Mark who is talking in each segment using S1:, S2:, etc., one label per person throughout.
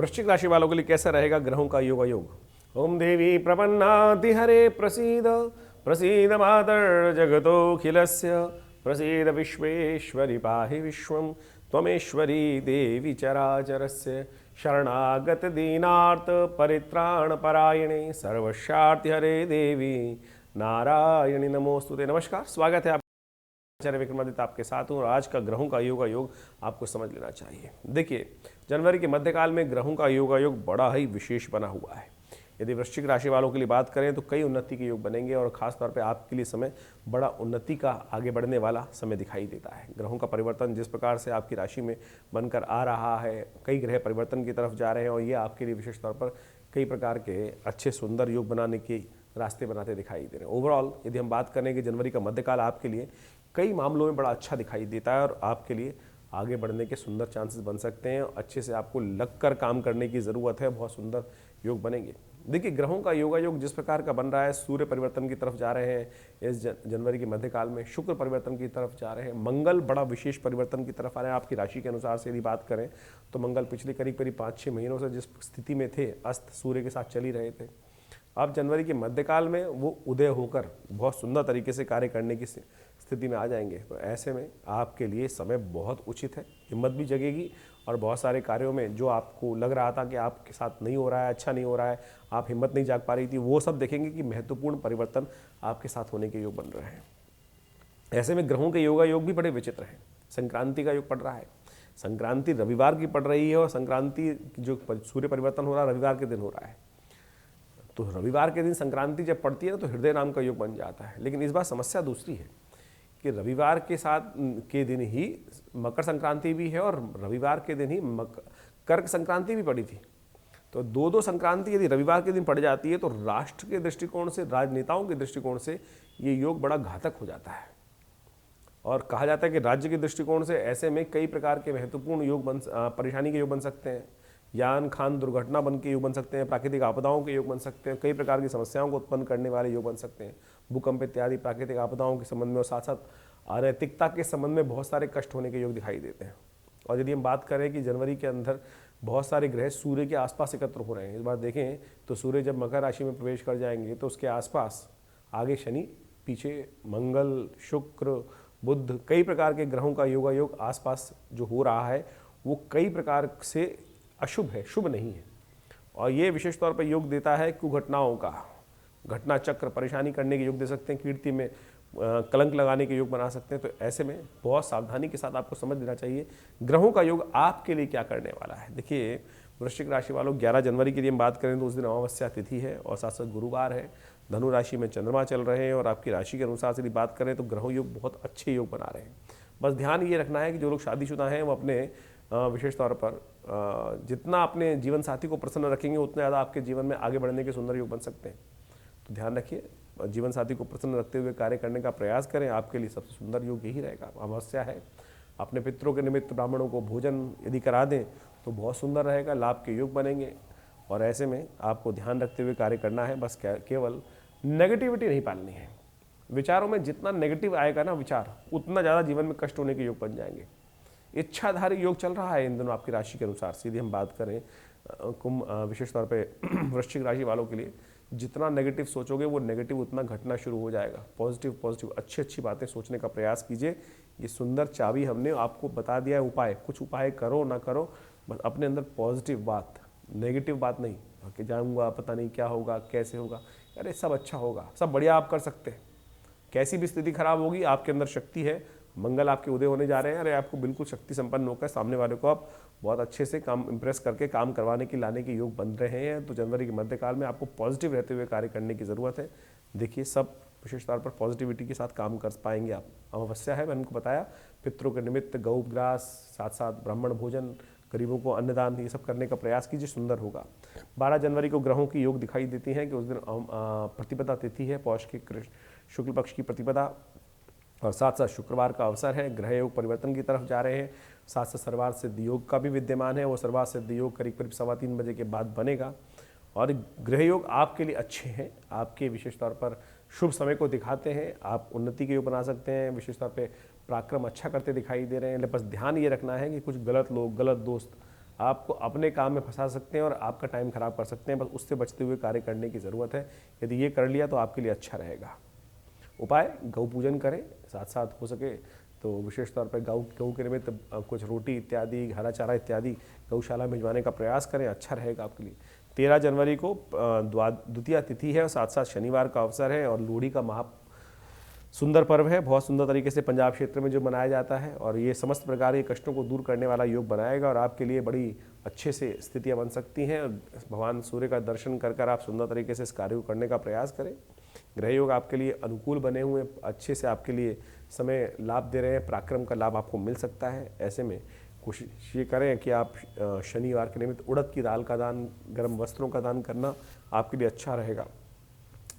S1: वृश्चिक राशि वालों के लिए कैसा रहेगा ग्रहों का योग। ओम देवी प्रपन्नाति हरे प्रसीद प्रसीद मातर जगतोऽखिलस्य प्रसीद विश्वेश्वरी पाहि विश्वं त्वमेश्वरी देवी चराचरस्य शरणागत दीनार्थ परित्राण परायणे सर्वशार्ति हरे देवी नारायणी नमोस्तुते। नमस्कार, स्वागत है आचार्य विक्रमादित्य आपके साथ हूँ और आज का ग्रहों का योग आपको समझ लेना चाहिए। देखिए, जनवरी के मध्यकाल में ग्रहों का योग बड़ा ही विशेष बना हुआ है। यदि वृश्चिक राशि वालों के लिए बात करें तो कई उन्नति के योग बनेंगे और खास तौर पे आपके लिए समय बड़ा उन्नति का आगे बढ़ने वाला समय दिखाई देता है। ग्रहों का परिवर्तन जिस प्रकार से आपकी राशि में बनकर आ रहा है, कई ग्रह परिवर्तन की तरफ जा रहे हैं और ये आपके लिए विशेष तौर पर कई प्रकार के अच्छे सुंदर योग बनाने के रास्ते बनाते दिखाई दे रहे हैं। ओवरऑल यदि हम बात करें कि जनवरी का मध्यकाल आपके लिए कई मामलों में बड़ा अच्छा दिखाई देता है और आपके लिए आगे बढ़ने के सुंदर चांसेस बन सकते हैं। अच्छे से आपको लगकर काम करने की ज़रूरत है, बहुत सुंदर योग बनेंगे। देखिए, ग्रहों का योग जिस प्रकार का बन रहा है, सूर्य परिवर्तन की तरफ जा रहे हैं इस जनवरी के मध्यकाल में, शुक्र परिवर्तन की तरफ जा रहे हैं, मंगल बड़ा विशेष परिवर्तन की तरफ आ रहे हैं। आपकी राशि के अनुसार से यदि बात करें तो मंगल पिछले करीब 5-6 महीनों से जिस स्थिति में थे, अस्त सूर्य के साथ चल ही रहे थे, अब जनवरी के मध्यकाल में वो उदय होकर बहुत सुंदर तरीके से कार्य करने की स्थिति में आ जाएंगे। तो ऐसे में आपके लिए समय बहुत उचित है, हिम्मत भी जगेगी और बहुत सारे कार्यों में जो आपको लग रहा था कि आपके साथ नहीं हो रहा है, अच्छा नहीं हो रहा है, आप हिम्मत नहीं जाग पा रही थी, वो सब देखेंगे कि महत्वपूर्ण परिवर्तन आपके साथ होने के योग बन रहे हैं। ऐसे में ग्रहों के योग भी बड़े विचित्र हैं। संक्रांति का योग पड़ रहा है, संक्रांति रविवार की पड़ रही है और संक्रांति जो सूर्य परिवर्तन हो रहा है रविवार के दिन हो रहा है। तो रविवार के दिन संक्रांति जब पड़ती है तो हृदय नाम का योग बन जाता है। लेकिन इस बार समस्या दूसरी है कि रविवार के साथ के दिन ही मकर संक्रांति भी है और रविवार के दिन ही कर्क संक्रांति भी पड़ी थी। तो दो संक्रांति यदि रविवार के दिन पड़ जाती है तो राष्ट्र के दृष्टिकोण से, राजनेताओं के दृष्टिकोण से ये योग बड़ा घातक हो जाता है। और कहा जाता है कि राज्य के दृष्टिकोण से ऐसे में कई प्रकार के महत्वपूर्ण योग परेशानी के योग बन सकते हैं। यान खान दुर्घटना बन के योग बन सकते हैं, प्राकृतिक आपदाओं के योग बन सकते हैं, कई प्रकार की समस्याओं को उत्पन्न करने वाले योग बन सकते हैं। भूकंप इत्यादि प्राकृतिक आपदाओं के संबंध में और साथ साथ अनैतिकता के संबंध में बहुत सारे कष्ट होने के योग दिखाई देते हैं। और यदि हम बात करें कि जनवरी के अंदर बहुत सारे ग्रह सूर्य के आसपास एकत्र हो रहे हैं, इस बार देखें तो सूर्य जब मकर राशि में प्रवेश कर जाएंगे तो उसके आसपास आगे शनि, पीछे मंगल, शुक्र, बुध, कई प्रकार के ग्रहों का योग आसपास जो हो रहा है वो कई प्रकार से अशुभ है, शुभ नहीं है। और ये विशेष तौर पर योग देता है कुघटनाओं का, घटना चक्र, परेशानी करने के योग दे सकते हैं, कीर्ति में कलंक लगाने के योग बना सकते हैं। तो ऐसे में बहुत सावधानी के साथ आपको समझ लेना चाहिए ग्रहों का योग आपके लिए क्या करने वाला है। देखिए, वृश्चिक राशि वालों 11 जनवरी के लिए हम बात करें तो उस दिन अमावस्या तिथि है और साथ साथ गुरुवार है, धनु राशि में चंद्रमा चल रहे हैं और आपकी राशि के अनुसार से यदि बात करें तो ग्रहों योग बहुत अच्छे योग बना रहे हैं। बस ध्यान ये रखना है कि जो लोग शादीशुदा हैं वो अपने विशेष तौर पर जितना अपने जीवन साथी को प्रसन्न रखेंगे उतना ज़्यादा आपके जीवन में आगे बढ़ने के सुंदर योग बन सकते हैं। तो ध्यान रखिए, जीवन साथी को प्रसन्न रखते हुए कार्य करने का प्रयास करें, आपके लिए सबसे सुंदर योग यही रहेगा। अमावस्या है, अपने पितरों के निमित्त ब्राह्मणों को भोजन यदि करा दें तो बहुत सुंदर रहेगा, लाभ के योग बनेंगे। और ऐसे में आपको ध्यान रखते हुए कार्य करना है, बस केवल नेगेटिविटी नहीं पालनी है। विचारों में जितना नेगेटिव आएगा ना विचार, उतना ज़्यादा जीवन में कष्ट होने के योग बन जाएंगे। इच्छाधारी योग चल रहा है इन दिनों आपकी राशि के अनुसार। सीधी हम बात करें कुंभ, विशेष तौर पे वृश्चिक राशि वालों के लिए जितना नेगेटिव सोचोगे वो नेगेटिव उतना घटना शुरू हो जाएगा। पॉजिटिव अच्छी बातें सोचने का प्रयास कीजिए। ये सुंदर चाबी हमने आपको बता दिया है। उपाय, कुछ उपाय करो ना करो, बस अपने अंदर पॉजिटिव बात, नेगेटिव बात नहीं कि जाऊँगा पता नहीं क्या होगा, कैसे होगा। अरे सब अच्छा होगा, सब बढ़िया आप कर सकते हैं। कैसी भी स्थिति खराब होगी, आपके अंदर शक्ति है, मंगल आपके उदय होने जा रहे हैं। अरे आपको बिल्कुल शक्ति संपन्न होकर सामने वाले को आप बहुत अच्छे से काम इम्प्रेस करके काम करवाने की लाने के योग बन रहे हैं। तो जनवरी के मध्यकाल में आपको पॉजिटिव रहते हुए कार्य करने की ज़रूरत है। देखिए, सब विशेष तौर पर पॉजिटिविटी के साथ काम कर पाएंगे आप। अमावस्या है, मैंने उनको बताया, पितरों के निमित्त गौ ग्रास, साथ साथ ब्राह्मण भोजन, गरीबों को अन्नदान, ये सब करने का प्रयास कीजिए, सुंदर होगा। 12 जनवरी को ग्रहों की योग दिखाई देती हैं कि उस दिन प्रतिपदा तिथि है, पौष के शुक्ल पक्ष की प्रतिपदा और साथ साथ शुक्रवार का अवसर है। ग्रह योग परिवर्तन की तरफ जा रहे हैं। साथ साथ सर्वार्थ सिद्ध योग का भी विद्यमान है। वो सर्वार्थ सिद्ध योग करीब 3:15 बजे के बाद बनेगा। और ग्रह योग आपके लिए अच्छे हैं, आपके विशेष तौर पर शुभ समय को दिखाते हैं। आप उन्नति के योग बना सकते हैं, विशेष तौर पर पराक्रम अच्छा करते दिखाई दे रहे हैं। बस ध्यान ये रखना है कि कुछ गलत लोग, गलत दोस्त आपको अपने काम में फंसा सकते हैं और आपका टाइम खराब कर सकते हैं। बस उससे बचते हुए कार्य करने की ज़रूरत है। यदि ये कर लिया तो आपके लिए अच्छा रहेगा। उपाय, गौ पूजन करें, साथ साथ हो सके तो विशेष तौर पर गऊ के निमित्त कुछ रोटी इत्यादि, हरा चारा इत्यादि गौशाला में भिजवाने का प्रयास करें, अच्छा रहेगा आपके लिए। 13 जनवरी को द्वितीया तिथि है और साथ साथ शनिवार का अवसर है और लोहड़ी का सुंदर पर्व है, बहुत सुंदर तरीके से पंजाब क्षेत्र में जो मनाया जाता है और ये समस्त प्रकार के कष्टों को दूर करने वाला योग बनाएगा और आपके लिए बड़ी अच्छे से स्थितियां बन सकती हैं। भगवान सूर्य का दर्शन कर कर आप सुंदर तरीके से इस कार्य को करने का प्रयास करें। ग्रह योग आपके लिए अनुकूल बने हुए, अच्छे से आपके लिए समय लाभ दे रहे हैं, पराक्रम का लाभ आपको मिल सकता है। ऐसे में कोशिश ये करें कि आप शनिवार के निमित्त उड़द की दाल का दान, गर्म वस्त्रों का दान करना आपके लिए अच्छा रहेगा।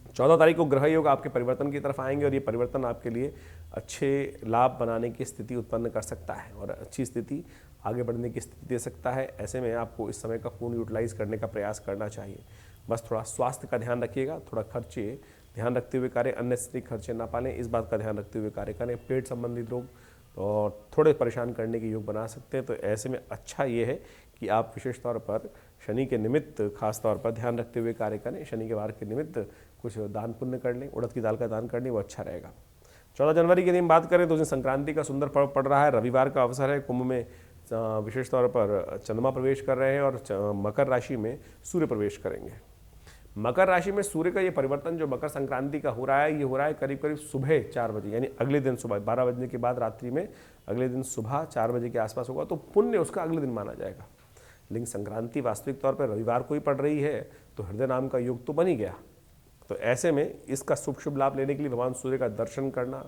S1: 14 तारीख को ग्रह योग आपके परिवर्तन की तरफ आएंगे और ये परिवर्तन आपके लिए अच्छे लाभ बनाने की स्थिति उत्पन्न कर सकता है और अच्छी स्थिति, आगे बढ़ने की स्थिति दे सकता है। ऐसे में आपको इस समय का पूर्ण यूटिलाइज करने का प्रयास करना चाहिए। बस थोड़ा स्वास्थ्य का ध्यान रखिएगा, थोड़ा खर्चे ध्यान रखते हुए कार्य, अननेसेसरी खर्चे ना पालें, इस बात का ध्यान रखते हुए कार्य करें। पेट संबंधित रोग और थोड़े परेशान करने के योग बना सकते हैं। तो ऐसे में अच्छा ये है कि आप विशेष तौर पर शनि के निमित्त खास तौर पर ध्यान रखते हुए कार्य करें। शनि के वार के निमित्त कुछ दान पुण्य कर लें, उड़द की दाल का दान कर लें, वो अच्छा रहेगा। 14 जनवरी के दिन बात करें तो उस दिन संक्रांति का सुंदर पर्व पड़ रहा है, रविवार का अवसर है। कुंभ में विशेष तौर पर चंद्रमा प्रवेश कर रहे हैं और मकर राशि में सूर्य प्रवेश करेंगे। मकर राशि में सूर्य का ये परिवर्तन जो मकर संक्रांति का हो रहा है, ये हो रहा है करीब करीब सुबह 4 बजे, यानी अगले दिन सुबह 12 बजने के बाद रात्रि में अगले दिन सुबह 4 बजे के आसपास होगा, तो पुण्य उसका अगले दिन माना जाएगा। लेकिन संक्रांति वास्तविक तौर पर रविवार को ही पड़ रही है, तो हृदय नाम का योग तो बन ही गया। तो ऐसे में इसका शुभ लाभ लेने के लिए भगवान सूर्य का दर्शन करना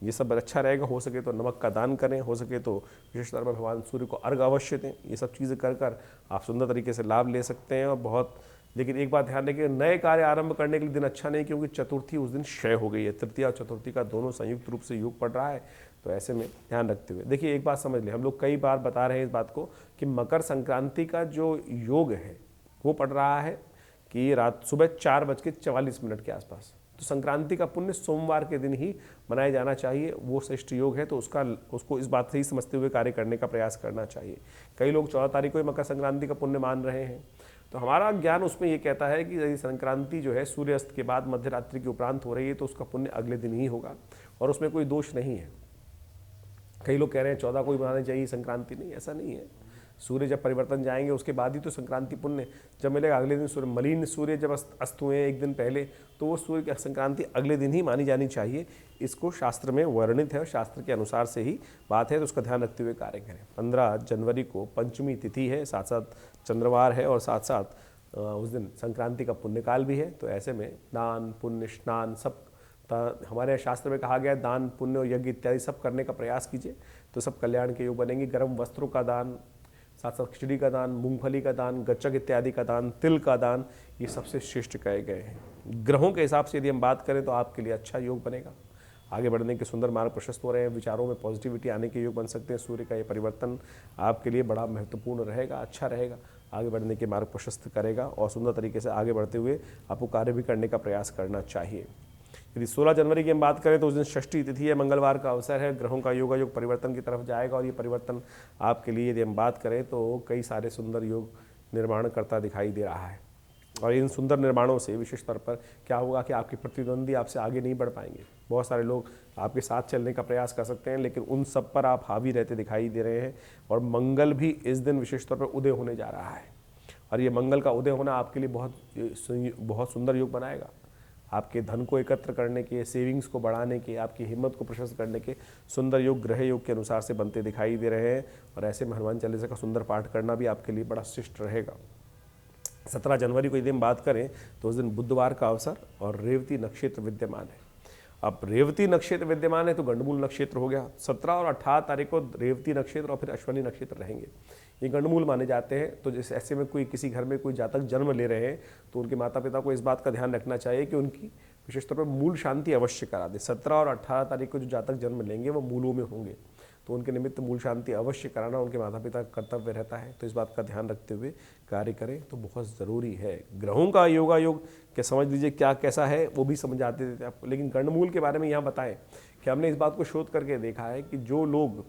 S1: ये सब अच्छा रहेगा। हो सके तो नमक का दान करें, हो सके तो विशेष तौर पर भगवान सूर्य को अर्घ अवश्य दें। ये सब चीज़ें कर कर आप सुंदर तरीके से लाभ ले सकते हैं। और बहुत, लेकिन एक बात ध्यान रखिए, नए कार्य आरंभ करने के लिए दिन अच्छा नहीं, क्योंकि चतुर्थी उस दिन क्षय हो गई है। तृतीया और चतुर्थी का दोनों संयुक्त रूप से योग पड़ रहा है। तो ऐसे में ध्यान रखते हुए देखिए, एक बात समझ लें, हम लोग कई बार बता रहे हैं इस बात को कि मकर संक्रांति का जो योग है वो पड़ रहा है कि रात सुबह 4:44 के आसपास। तो संक्रांति का पुण्य सोमवार के दिन ही मनाया जाना चाहिए, वो श्रेष्ठ योग है। तो उसको इस बात से ही समझते हुए कार्य करने का प्रयास करना चाहिए। कई लोग 14 तारीख को ही मकर संक्रांति का पुण्य मान रहे हैं, तो हमारा ज्ञान उसमें ये कहता है कि यदि संक्रांति जो है सूर्यास्त के बाद मध्य रात्रि के उपरांत हो रही है तो उसका पुण्य अगले दिन ही होगा और उसमें कोई दोष नहीं है। कई लोग कह रहे हैं 14 को ही मनानी चाहिए संक्रांति, नहीं, ऐसा नहीं है। सूर्य जब परिवर्तन जाएंगे उसके बाद ही तो संक्रांति पुण्य जब मिलेगा। अगले दिन सूर्य, मलिन सूर्य जब अस्त हुए एक दिन पहले, तो वो सूर्य की संक्रांति अगले दिन ही मानी जानी चाहिए। इसको शास्त्र में वर्णित है और शास्त्र के अनुसार से ही बात है, तो उसका ध्यान रखते हुए कार्य करें। 15 जनवरी को पंचमी तिथि है, साथ साथ चंद्रवार है और साथ साथ उस दिन संक्रांति का पुण्यकाल भी है। तो ऐसे में दान पुण्य स्नान सब हमारे शास्त्र में कहा गया है, दान पुण्य और यज्ञ इत्यादि सब करने का प्रयास कीजिए, तो सब कल्याण के योग बनेंगे। गर्म वस्त्रों का दान, साथ साथ खिचड़ी का दान, मूंगफली का दान, गच्चक इत्यादि का दान, तिल का दान, ये सबसे श्रेष्ठ कहे गए हैं। ग्रहों के हिसाब से यदि हम बात करें तो आपके लिए अच्छा योग बनेगा। आगे बढ़ने के सुंदर मार्ग प्रशस्त हो रहे हैं, विचारों में पॉजिटिविटी आने के योग बन सकते हैं। सूर्य का ये परिवर्तन आपके लिए बड़ा महत्वपूर्ण रहेगा, अच्छा रहेगा, आगे बढ़ने के मार्ग प्रशस्त करेगा और सुंदर तरीके से आगे बढ़ते हुए आपको कार्य भी करने का प्रयास करना चाहिए। यदि 16 जनवरी की हम बात करें तो उस दिन षष्ठी तिथि है, मंगलवार का अवसर है। ग्रहों का योग परिवर्तन की तरफ जाएगा और ये परिवर्तन आपके लिए यदि हम बात करें तो कई सारे सुंदर योग निर्माण करता दिखाई दे रहा है। और इन सुंदर निर्माणों से विशेष तौर पर क्या होगा कि आपके प्रतिद्वंदी आपसे आगे नहीं बढ़ पाएंगे। बहुत सारे लोग आपके साथ चलने का प्रयास कर सकते हैं, लेकिन उन सब पर आप हावी रहते दिखाई दे रहे हैं। और मंगल भी इस दिन विशेष तौर पर उदय होने जा रहा है और ये मंगल का उदय होना आपके लिए बहुत सुंदर योग बनाएगा। आपके धन को एकत्र करने के, सेविंग्स को बढ़ाने के, आपकी हिम्मत को प्रशस्त करने के सुंदर योग ग्रह योग के अनुसार से बनते दिखाई दे रहे हैं। और ऐसे में हनुमान चालीसा का सुंदर पाठ करना भी आपके लिए बड़ा शिष्ट रहेगा। 17 जनवरी को यदि हम बात करें तो उस दिन बुधवार का अवसर और रेवती नक्षत्र विद्यमान है। अब रेवती नक्षत्र विद्यमान है तो गंडमूल नक्षत्र हो गया। 17 और 18 तारीख को रेवती नक्षत्र और फिर अश्विनी नक्षत्र रहेंगे, ये गंडमूल माने जाते हैं। तो जैसे ऐसे में कोई किसी घर में कोई जातक जन्म ले रहे हैं तो उनके माता पिता को इस बात का ध्यान रखना चाहिए कि उनकी विशेष तौर पर मूल शांति अवश्य करा दे। 17 और 18 तारीख को जो जातक जन्म लेंगे वो मूलों में होंगे, तो उनके निमित्त मूल शांति अवश्य कराना उनके माता पिता का कर्तव्य रहता है। तो इस बात का ध्यान रखते हुए कार्य करें तो बहुत ज़रूरी है। ग्रहों का योगायोग क्या समझ लीजिए क्या कैसा है वो भी समझ आते थे आपको, लेकिन गंडमूल के बारे में यहाँ बताएं कि हमने इस बात को शोध करके देखा है कि जो लोग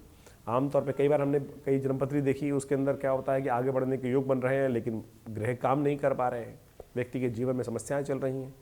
S1: आमतौर पे कई बार हमने कई जन्मपत्री देखी, उसके अंदर क्या होता है कि आगे बढ़ने के योग बन रहे हैं लेकिन ग्रह काम नहीं कर पा रहे हैं, व्यक्ति के जीवन में समस्याएं चल रही हैं।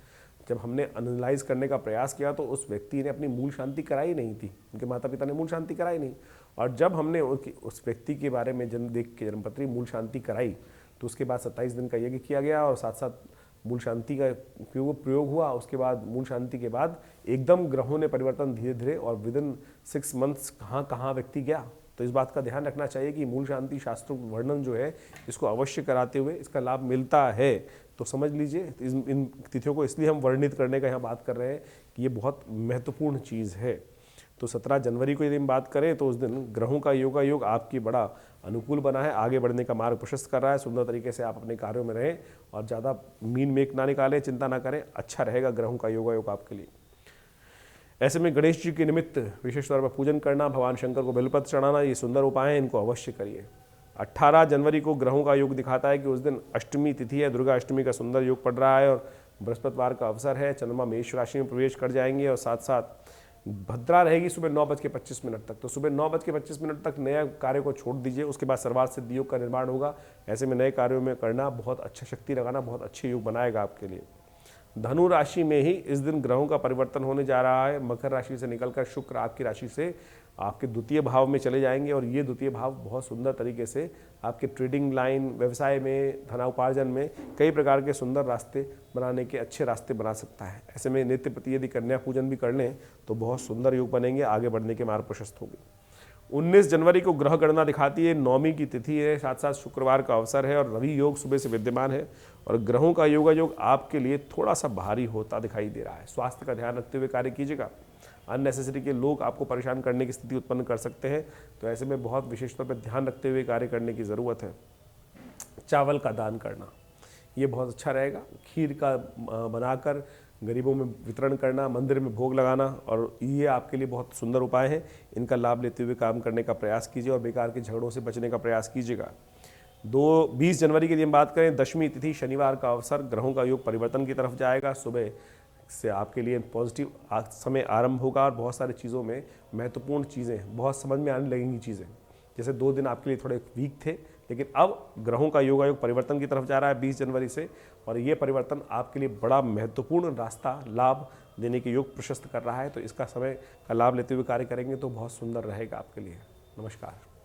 S1: जब हमने एनालाइज करने का प्रयास किया तो उस व्यक्ति ने अपनी मूल शांति कराई नहीं थी, उनके माता पिता ने मूल शांति कराई नहीं। और जब हमने उस व्यक्ति के बारे में जन्म देख के जन्मपत्री मूल शांति कराई तो उसके बाद 27 दिन का यज्ञ किया गया और साथ साथ मूल शांति का प्रयोग हुआ। उसके बाद मूल शांति के बाद एकदम ग्रहों ने परिवर्तन धीरे धीरे और विदिन 6 मंथ्स कहाँ व्यक्ति गया। तो इस बात का ध्यान रखना चाहिए कि मूल शांति शास्त्रों वर्णन जो है इसको अवश्य कराते हुए इसका लाभ मिलता है। तो समझ लीजिए इन तिथियों को इसलिए हम वर्णित करने का यहाँ बात कर रहे हैं कि ये बहुत महत्वपूर्ण चीज़ है। तो 17 जनवरी को यदि हम बात करें तो उस दिन ग्रहों का योग आपकी बड़ा अनुकूल बना है, आगे बढ़ने का मार्ग प्रशस्त कर रहा है। सुंदर तरीके से आप अपने कार्यों में रहें और ज़्यादा मीन मेक ना निकालें, चिंता ना करें, अच्छा रहेगा ग्रहों का योग आपके लिए। ऐसे में गणेश जी के निमित्त विशेष तौर पर पूजन करना, भगवान शंकर को बेलपत्र चढ़ाना, ये सुंदर उपाय हैं, इनको अवश्य करिए। 18 जनवरी को ग्रहों का योग दिखाता है कि उस दिन अष्टमी तिथि है, दुर्गा अष्टमी का सुंदर योग पड़ रहा है और बृहस्पतिवार का अवसर है। चंद्रमा मेष राशि में प्रवेश कर जाएंगे और साथ साथ भद्रा रहेगी सुबह 9:25 तक। तो सुबह 9:25 तक नया कार्य को छोड़ दीजिए, उसके बाद सर्वार्थ सिद्ध योग का निर्माण होगा। ऐसे में नए कार्यों में करना, बहुत अच्छा शक्ति लगाना बहुत अच्छे योग बनाएगा आपके लिए। धनु राशि में ही इस दिन ग्रहों का परिवर्तन होने जा रहा है। मकर राशि से निकलकर शुक्र आपकी राशि से आपके द्वितीय भाव में चले जाएंगे और ये द्वितीय भाव बहुत सुंदर तरीके से आपके ट्रेडिंग लाइन, व्यवसाय में, धनोपार्जन में कई प्रकार के सुंदर रास्ते बनाने के अच्छे रास्ते बना सकता है। ऐसे में नित्य प्रति यदि कन्या पूजन भी कर लें तो बहुत सुंदर योग बनेंगे, आगे बढ़ने के मार्ग प्रशस्त होंगे। 19 जनवरी को ग्रह गणना दिखाती है, नौमी की तिथि है, साथ साथ शुक्रवार का अवसर है और रवि योग सुबह से विद्यमान है और ग्रहों का योग आपके लिए थोड़ा सा भारी होता दिखाई दे रहा है। स्वास्थ्य का ध्यान रखते हुए कार्य कीजिएगा। अननेसेसरी के लोग आपको परेशान करने की स्थिति उत्पन्न कर सकते हैं, तो ऐसे में बहुत विशेष तौर पर ध्यान रखते हुए कार्य करने की ज़रूरत है। चावल का दान करना ये बहुत अच्छा रहेगा। खीर का बनाकर गरीबों में वितरण करना, मंदिर में भोग लगाना, और ये आपके लिए बहुत सुंदर उपाय है। इनका लाभ लेते हुए काम करने का प्रयास कीजिए और बेकार के झगड़ों से बचने का प्रयास कीजिएगा। 20 जनवरी की यदि हम बात करें, दशमी तिथि शनिवार का अवसर, ग्रहों का योग परिवर्तन की तरफ जाएगा। सुबह से आपके लिए पॉजिटिव समय आरंभ होगा और बहुत सारी चीज़ों में महत्वपूर्ण चीज़ें बहुत समझ में आने लगेंगी। चीज़ें जैसे 2 दिन आपके लिए थोड़े वीक थे, लेकिन अब ग्रहों का योग परिवर्तन की तरफ जा रहा है 20 जनवरी से, और ये परिवर्तन आपके लिए बड़ा महत्वपूर्ण रास्ता, लाभ देने के योग प्रशस्त कर रहा है। तो इसका समय का लाभ लेते हुए कार्य करेंगे तो बहुत सुंदर रहेगा आपके लिए। नमस्कार।